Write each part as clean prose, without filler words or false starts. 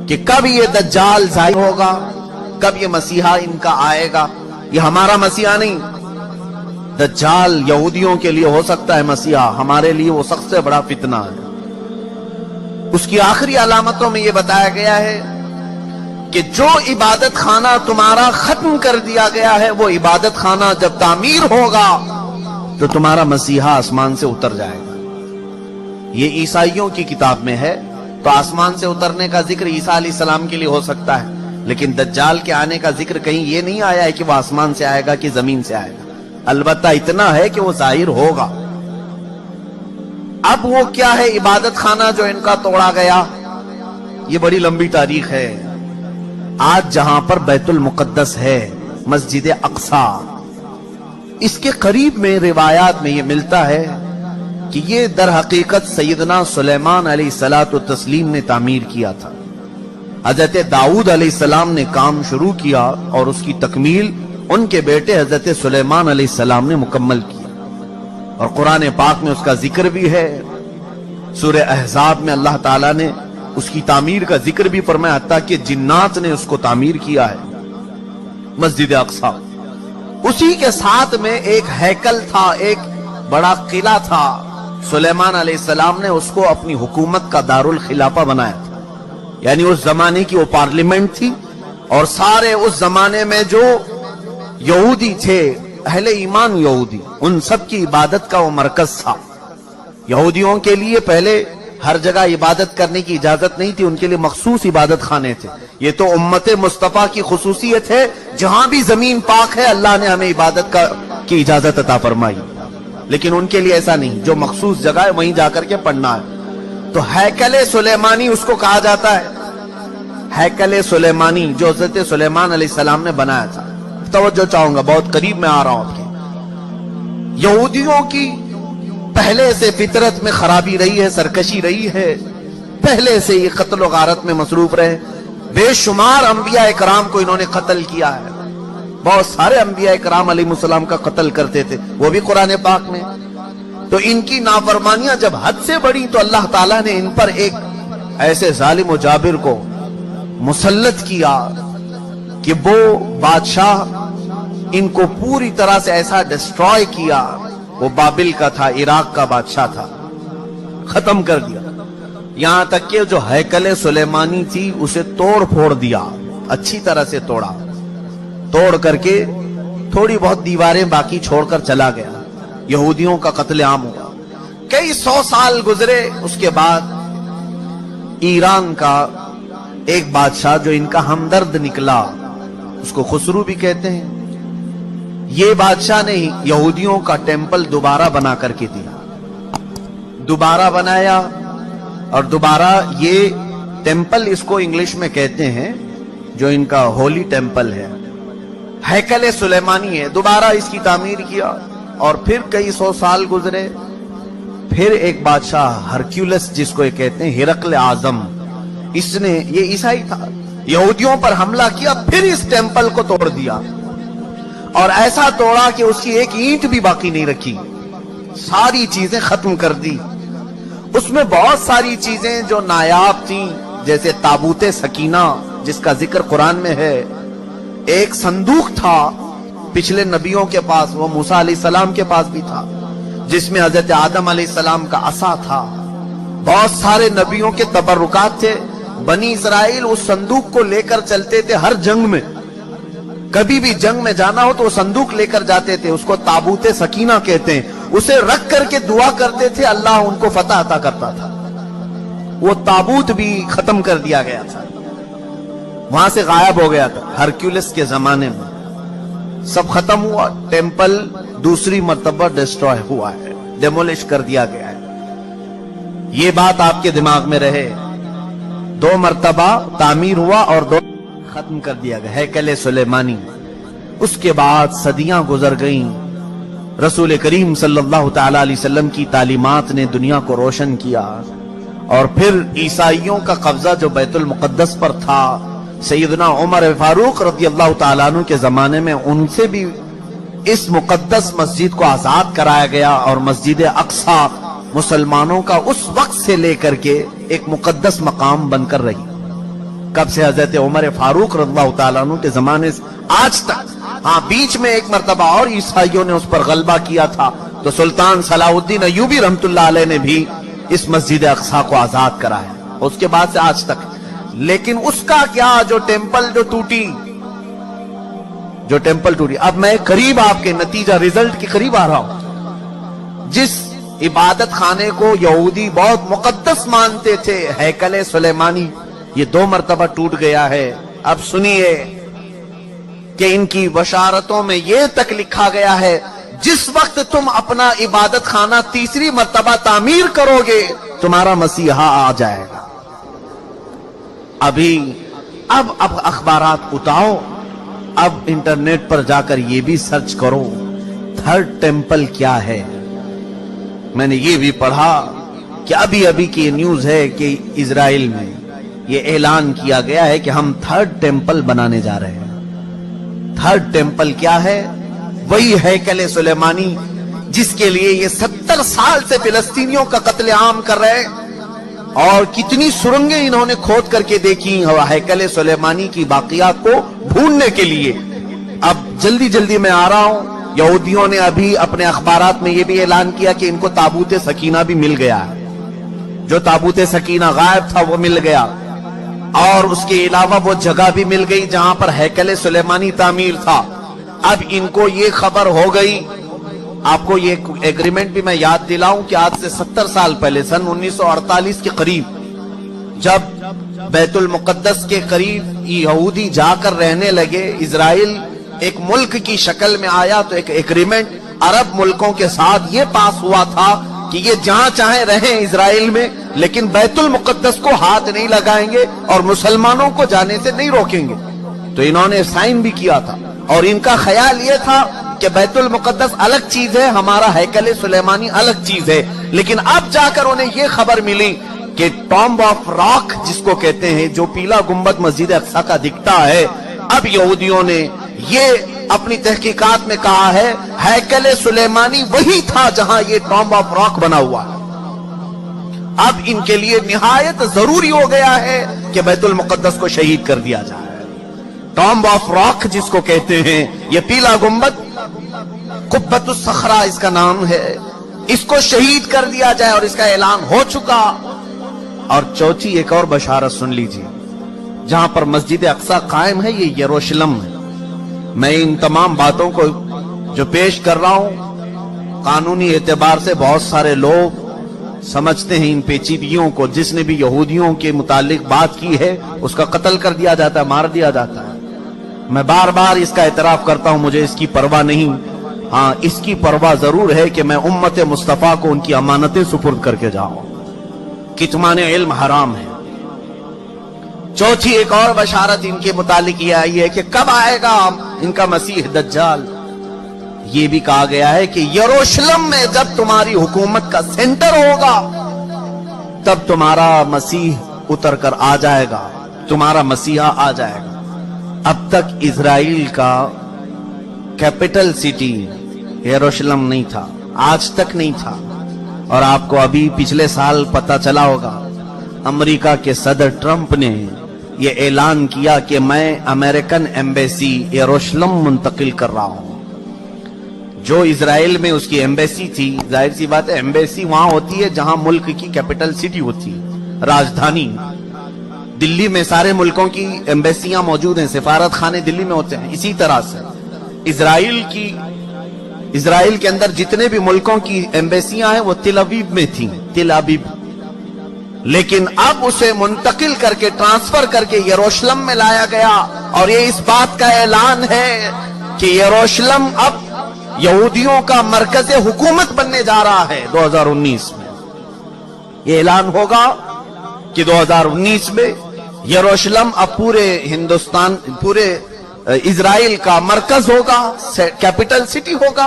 کہ کب یہ دجال ظاہر ہوگا، کب یہ مسیحا ان کا آئے گا۔ یہ ہمارا مسیحا نہیں، دجال یہودیوں کے لیے ہو سکتا ہے مسیحا، ہمارے لیے وہ سب سے بڑا فتنہ ہے۔ اس کی آخری علامتوں میں یہ بتایا گیا ہے کہ جو عبادت خانہ تمہارا ختم کر دیا گیا ہے، وہ عبادت خانہ جب تعمیر ہوگا تو تمہارا مسیحا آسمان سے اتر جائے گا۔ یہ عیسائیوں کی کتاب میں ہے، تو آسمان سے اترنے کا ذکر عیسیٰ علیہ السلام کے لیے ہو سکتا ہے، لیکن دجال کے آنے کا ذکر کہیں یہ نہیں آیا ہے کہ وہ آسمان سے آئے گا کہ زمین سے آئے گا۔ البتہ اتنا ہے کہ وہ ظاہر ہوگا۔ اب وہ کیا ہے عبادت خانہ جو ان کا توڑا گیا؟ یہ بڑی لمبی تاریخ ہے۔ آج جہاں پر بیت المقدس ہے، مسجد اقصی، اس کے قریب میں روایات میں یہ ملتا ہے کہ یہ در حقیقت سیدنا سلیمان علیہ السلام نے تعمیر کیا تھا۔ حضرت داؤد علیہ السلام نے کام شروع کیا اور اس کی تکمیل ان کے بیٹے حضرت سلیمان علیہ السلام نے مکمل کیا، اور قرآن پاک میں اس کا ذکر بھی ہے۔ سورہ احزاب میں اللہ تعالیٰ نے اس کی تعمیر کا ذکر بھی فرمایا، حتیٰ کہ جنات نے اس کو تعمیر کیا ہے، مسجد اقصی۔ اسی کے ساتھ میں ایک ہیکل تھا، ایک بڑا قلعہ تھا۔ سلیمان علیہ السلام نے اس کو اپنی حکومت کا دارالخلافہ بنایا تھا، یعنی اس زمانے کی وہ پارلیمنٹ تھی، اور سارے اس زمانے میں جو یہودی تھے، اہل ایمان یہودی، ان سب کی عبادت کا وہ مرکز تھا۔ یہودیوں کے لیے پہلے ہر جگہ عبادت کرنے کی اجازت نہیں تھی، ان کے لیے مخصوص عبادت خانے تھے۔ یہ تو امت مصطفیٰ کی خصوصیت ہے، جہاں بھی زمین پاک ہے اللہ نے ہمیں عبادت کی اجازت عطا فرمائی، لیکن ان کے لیے ایسا نہیں، جو مخصوص جگہ ہے وہیں جا کر کے پڑھنا ہے۔ تو ہیکل سلیمانی اس کو کہا جاتا ہے، ہیکل سلیمانی جو حضرت سلیمان علیہ السلام نے بنایا تھا۔ توجہ چاہوں گا، بہت قریب میں آ رہا ہوں آپ کے۔ یہودیوں کی پہلے سے فطرت میں خرابی رہی ہے، سرکشی رہی ہے، پہلے سے یہ قتل و غارت میں مصروف رہے۔ بے شمار انبیاء اکرام کو انہوں نے قتل کیا ہے، بہت سارے انبیاء اکرام علیہ السلام کا قتل کرتے تھے، وہ بھی قرآن پاک میں۔ تو ان کی نافرمانیاں جب حد سے بڑی تو اللہ تعالیٰ نے ان پر ایک ایسے ظالم و جابر کو مسلط کیا کہ وہ بادشاہ ان کو پوری طرح سے ایسا ڈسٹرائے کیا۔ وہ بابل کا تھا، عراق کا بادشاہ تھا، ختم کر دیا۔ یہاں تک کہ جو ہیکل سلیمانی تھی اسے توڑ پھوڑ دیا، اچھی طرح سے توڑا، توڑ کر کے تھوڑی بہت دیواریں باقی چھوڑ کر چلا گیا۔ یہودیوں کا قتل عام ہوا۔ کئی 100 سال گزرے، اس کے بعد ایران کا ایک بادشاہ جو ان کا ہمدرد نکلا، اس کو خسرو بھی کہتے ہیں، یہ بادشاہ نے یہودیوں کا ٹیمپل دوبارہ بنا کر کے دیا، دوبارہ بنایا، اور دوبارہ یہ ٹیمپل اس کو انگلش میں کہتے ہیں، جو ان کا ہولی ٹیمپل ہے، ہیکل سلیمانی ہے، دوبارہ اس کی تعمیر کیا۔ اور پھر کئی 100 سال گزرے، پھر ایک بادشاہ ہرکیولس جس کو یہ کہتے ہیں، ہرقل اعظم، اس نے، یہ عیسائی تھا، یہودیوں پر حملہ کیا، پھر اس ٹیمپل کو توڑ دیا، اور ایسا توڑا کہ اس کی ایک اینٹ بھی باقی نہیں رکھی، ساری چیزیں ختم کر دی۔ اس میں بہت ساری چیزیں جو نایاب تھیں، جیسے تابوت سکینہ جس کا ذکر قرآن میں ہے، ایک صندوق تھا پچھلے نبیوں کے پاس، وہ موسیٰ علیہ السلام کے پاس بھی تھا، جس میں حضرت آدم علیہ السلام کا عصا تھا، بہت سارے نبیوں کے تبرکات تھے۔ بنی اسرائیل اس صندوق کو لے کر چلتے تھے ہر جنگ میں، کبھی بھی جنگ میں جانا ہو تو وہ صندوق لے کر جاتے تھے، اس کو تابوت سکینہ کہتے ہیں، اسے رکھ کر کے دعا کرتے تھے، اللہ ان کو فتح عطا کرتا تھا۔ وہ تابوت بھی ختم کر دیا گیا تھا، وہاں سے غائب ہو گیا تھا، ہرکیولس کے زمانے میں سب ختم ہوا، ٹیمپل دوسری مرتبہ ڈسٹرائے ہوا ہے، ڈیمولش کر دیا گیا ہے۔ یہ بات آپ کے دماغ میں رہے، 2 مرتبہ تعمیر ہوا اور 2 ختم کر دیا گیا، ہیکل سلیمانی۔ اس کے بعد صدیاں گزر گئیں، رسول کریم صلی اللہ تعالی علیہ وسلم کی تعلیمات نے دنیا کو روشن کیا، اور پھر عیسائیوں کا قبضہ جو بیت المقدس پر تھا، سیدنا عمر فاروق رضی اللہ تعالیٰ عنہ کے زمانے میں ان سے بھی اس مقدس مسجد کو آزاد کرایا گیا، اور مسجد اقصی مسلمانوں کا اس وقت سے لے کر کے ایک مقدس مقام بن کر رہی۔ कब से हजरत उमर फारूक रज़ियल्लाहु ताला अन्हु के जमाने से आज तक। हाँ, बीच में एक मर्तबा और ईसाइयों ने उस पर गलबा किया था, तो सुल्तान सलाहुद्दीन अय्यूबी रहमतुल्लाह अलैह ने भी इस मस्जिद अक्सा को आजाद कराया, उसके बाद से आज तक। लेकिन उसका क्या, जो टेम्पल टूटी। अब मैं करीब आपके नतीजा रिजल्ट के करीब आ रहा हूं। जिस इबादत खाने को यहूदी बहुत मुकद्दस मानते थे, हैकले सुलेमानी, ये 2 मरतबा टूट गया है। अब सुनिए कि इनकी बशारतों में ये तक लिखा गया है, जिस वक्त तुम अपना इबादत खाना तीसरी मरतबा तामीर करोगे, तुम्हारा मसीहा आ जाएगा। अब अखबारात उठाओ, अब इंटरनेट पर जाकर ये भी सर्च करो, थर्ड टेंपल क्या है। मैंने ये भी पढ़ा कि अभी की न्यूज है कि इजराइल में ये ऐलान किया गया है कि हम थर्ड टेंपल बनाने जा रहे हैं। थर्ड टेंपल क्या है? वही हैकले सुलेमानी जिसके लिए ये 70 साल से फिलिस्तीनियों का कत्लेआम कर रहे हैं, और कितनी सुरंगें इन्होंने खोद करके देखी हैकले सुलेमानी की बाकियात को ढूंढने के लिए। अब जल्दी मैं आ रहा हूं। यहूदियों ने अभी अपने अखबारात में ये भी ऐलान किया कि इनको ताबूत सकीना भी मिल गया है। जो ताबूत सकीना गायब था वो मिल गया, और उसके अलावा वो जगह भी मिल गई जहां पर हैकले सुलेमानी तामीर था। अब इनको ये खबर हो गई। आपको ये एग्रीमेंट भी मैं याद दिलाऊं कि आज से 70 साल पहले, सन 1948 के करीब, जब बैतुल मुकद्दस के करीब यहूदी जाकर रहने लगे, इजराइल एक मुल्क की शक्ल में आया, तो एक एग्रीमेंट अरब मुल्कों के साथ ये पास हुआ था कि ये जहां चाहे रहें इजराइल में, लेकिन बैतुल मुकद्दस को हाथ नहीं लगाएंगे और मुसलमानों को जाने से नहीं रोकेंगे। तो इन्होंने साइन भी किया था, और इनका ख्याल ये था कि बैतुल मुकद्दस अलग चीज है, हमारा हैकले सुलेमानी अलग चीज है। लेकिन अब जाकर उन्हें ये खबर मिली कि टॉम्ब ऑफ रॉक जिसको कहते हैं, जो पीला गुंबद मस्जिद अक्सा का दिखता है, अब यहूदियों ने ये अपनी तहकीकात में कहा है हैकले सुलेमानी वही था जहां ये टॉम्ब ऑफ रॉक बना हुआ है। अब इनके लिए निहायत जरूरी हो गया है कि बैतुल मुकद्दस को शहीद कर दिया जाए। टॉम्ब ऑफ रॉक जिसको कहते हैं, ये पीला गुंबद, कुब्बतुस सखरा इसका नाम है, इसको शहीद कर दिया जाए, और इसका ऐलान हो चुका। और चौथी एक और बशारत सुन लीजिए, जहां पर मस्जिद अक्सा कायम है, ये यरूशलेम है। मैं इन तमाम बातों को जो पेश कर रहा हूं, कानूनी एतबार से बहुत सारे लोग समझते हैं इन पेचीदगियों को। जिसने भी यहूदियों के मुतालिक बात की है उसका कत्ल कर दिया जाता है, मार दिया जाता है। मैं बार बार इसका एतराफ करता हूं, मुझे इसकी परवाह नहीं। हाँ, इसकी परवाह जरूर है कि मैं उम्मत मुस्तफा को उनकी अमानतें सुपुर्द करके जाऊं। कितमान इल्म हराम है। चौथी एक और बशारत इनके मुतालिक ये आई है कि कब आएगा इनका मसीह दज्जाल। ये भी कहा गया है कि यरूशलेम में जब तुम्हारी हुकूमत का सेंटर होगा, तब तुम्हारा मसीह उतर कर आ जाएगा, तुम्हारा मसीहा आ जाएगा। अब तक इजराइल का कैपिटल सिटी यरूशलेम नहीं था, आज तक नहीं था। और आपको अभी पिछले साल पता चला होगा, अमेरिका के सदर ट्रंप ने यह ऐलान किया कि मैं अमेरिकन एम्बेसी यरूशलेम मुंतकिल कर रहा हूं। जो इजराइल में उसकी एम्बेसी थी, जाहिर सी बात है एम्बेसी वहां होती है जहां मुल्क की कैपिटल सिटी होती है, राजधानी। दिल्ली में सारे मुल्कों की एम्बेसियां मौजूद हैं, सिफारत खाने दिल्ली में होते हैं। इसी तरह से इजराइल के अंदर जितने भी मुल्कों की एम्बेसियां हैं वो तिल अवीव में थी, तिल अवीव। लेकिन अब उसे मुंतकिल करके, ट्रांसफर करके यरूशलेम में लाया गया, और ये इस बात का ऐलान है कि यरूशलेम अब यहूदियों का मरकज हुकूमत बनने जा रहा है 2019 में। ये ऐलान होगा कि 2019 में यरूशलेम अब पूरे हिंदुस्तान, पूरे इजराइल का मरकज होगा, कैपिटल सिटी होगा।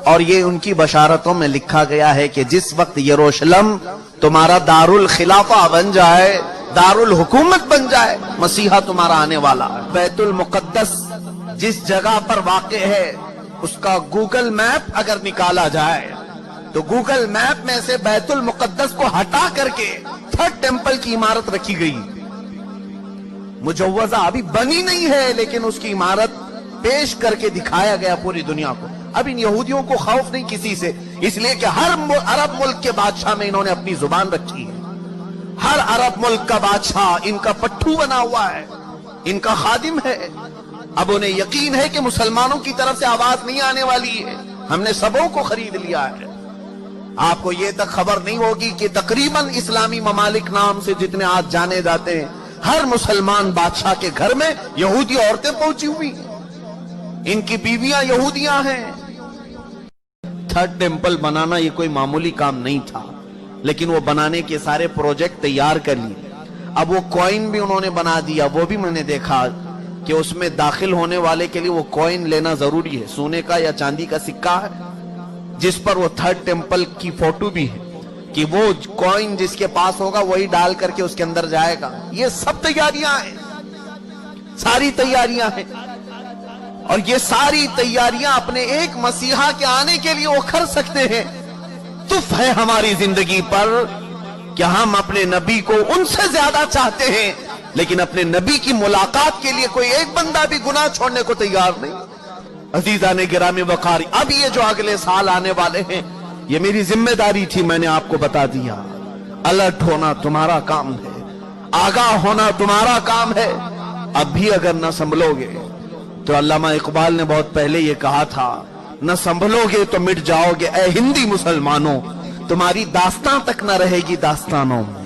और ये उनकी बशारतों में लिखा गया है कि जिस वक्त यरूशलेम तुम्हारा दारुल खिलाफा बन जाए, दारुल हुकूमत बन जाए, मसीहा तुम्हारा आने वाला है। बैतुल मुकद्दस जिस जगह पर वाक़ है, उसका गूगल मैप अगर निकाला जाए तो गूगल मैप में से बैतुल मुकद्दस को हटा करके थर्ड टेंपल की इमारत रखी गई। मुजव्वजा अभी बनी नहीं है, लेकिन उसकी इमारत पेश करके दिखाया गया पूरी दुनिया को। अब इन यहूदियों को खौफ नहीं किसी से, इसलिए कि हर अरब मुल्क के बादशाह में इन्होंने अपनी जुबान रखी है। हर अरब मुल्क का बादशाह इनका पट्टू बना हुआ है, इनका खादिम है। अब उन्हें यकीन है कि मुसलमानों की तरफ से आवाज नहीं आने वाली है, हमने सबों को खरीद लिया है। आपको ये तक खबर नहीं होगी कि तकरीबन इस्लामी ममालिक नाम से जितने आज जाने जाते हैं, हर मुसलमान बादशाह के घर में यहूदी औरतें पहुंची हुई हैं, इनकी बीवियां यहूदियां हैं। थर्ड टेंपल बनाना ये कोई मामूली काम नहीं था, लेकिन वो बनाने के सारे प्रोजेक्ट तैयार कर लिए। अब वो कॉइन भी उन्होंने बना दिया, वो भी मैंने देखा कि उसमें दाखिल होने वाले के लिए वो कॉइन लेना जरूरी है, सोने का या चांदी का सिक्का है, जिस पर वो थर्ड टेंपल की फोटो भी है कि वो कॉइन जिसके पास होगा वही डाल करके उसके अंदर जाएगा। ये सब तैयारियां हैं, सारी तैयारियां हैं, और ये सारी तैयारियां अपने एक मसीहा के आने के लिए वो कर सकते हैं। तुफ है हमारी जिंदगी पर कि हम अपने नबी को उनसे ज्यादा चाहते हैं, लेकिन अपने नबी की मुलाकात के लिए कोई एक बंदा भी गुनाह छोड़ने को तैयार नहीं। अजीजा ने गिरामी वकारी, अब ये जो अगले साल आने वाले हैं, ये मेरी जिम्मेदारी थी, मैंने आपको बता दिया। अलर्ट होना तुम्हारा काम है, आगाह होना तुम्हारा काम है। अब भी अगर न संभलोगे तो अल्लामा इकबाल ने बहुत पहले ये कहा था, न संभलोगे तो मिट जाओगे। ए हिंदी मुसलमानों, तुम्हारी दास्तां तक न रहेगी दास्तानों में।